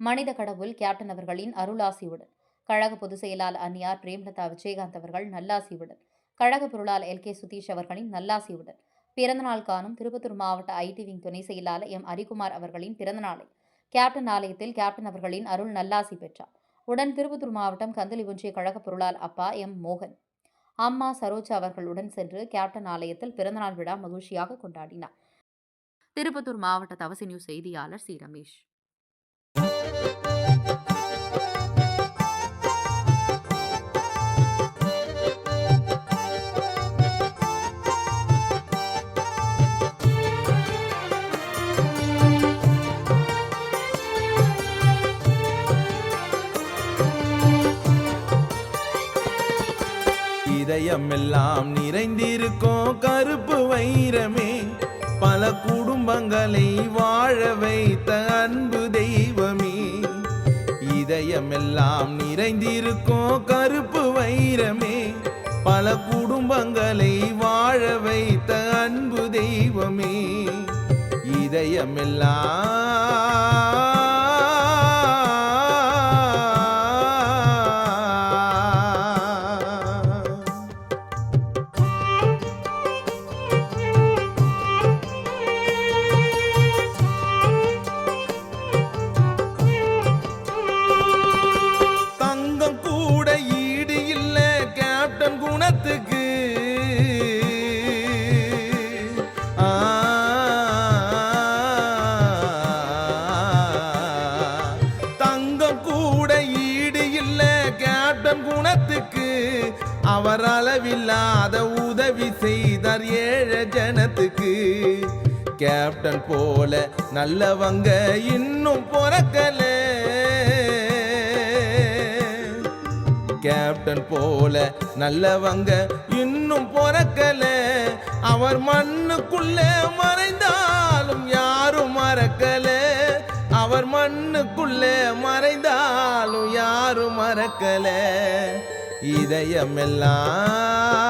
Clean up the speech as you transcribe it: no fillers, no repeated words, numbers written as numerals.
மனித கடவுள் கேப்டன் அவர்களின் அருளாசியுடன் கழக பொதுச் செயலாளர் அன்னியார் பிரேம்லதா விஜயகாந்த் அவர்கள் நல்லாசியுடன் கழக பொருளாளர் எல்.கே. சுதீஷ் அவர்களின் நல்லாசியுடன் பிறந்தநாள் காணும் திருப்பத்தூர் மாவட்ட ஐடி விங் துணை செயலாளர் எம். ஹரிகுமார் அவர்களின் பிறந்தநாளை கேப்டன் ஆலயத்தில் கேப்டன் அவர்களின் அருள் நல்லாசி பெற்றார். உடன் திருப்பத்தூர் மாவட்டம் கந்தளி ஒன்றிய கழக பொருளாளர் அப்பா எம். மோகன், அம்மா சரோஜா அவர்களுடன் சென்று கேப்டன் ஆலயத்தில் பிறந்தநாள் விழா மகிழ்ச்சியாக கொண்டாடினார். திருப்பத்தூர் மாவட்ட தவசி நியூஸ் செய்தியாளர் சி. ரமேஷ். இதயமெல்லாம் நிறைந்திருக்கும் கருப்பு வைரமே, பல குடும்பங்களை வாழ வைத்த அன்பு தெய்வமே. இதயமெல்லாம் நிறைந்திருக்கும் கருப்பு வைரமே, பல குடும்பங்களை வாழ வைத்த அன்பு தெய்வமே. இதயமெல்லாம் குணத்துக்கு தங்கம் கூட ஈடு இல்ல கேப்டன் குணத்துக்கு. அவர் அளவில்லாத உதவி செய்தார் ஏழை ஜனத்துக்கு. கேப்டன் போல நல்லவங்க இன்னும் பிறக்கல, கேப்டன் போல நல்லவங்க இன்னும் பிறக்கல. அவர் மண்ணுக்குள்ளே மறைந்தாலும் யாரும் மறக்கல, அவர் மண்ணுக்குள்ளே மறைந்தாலும் யாரும் மறக்கல. இதயமெல்லாம்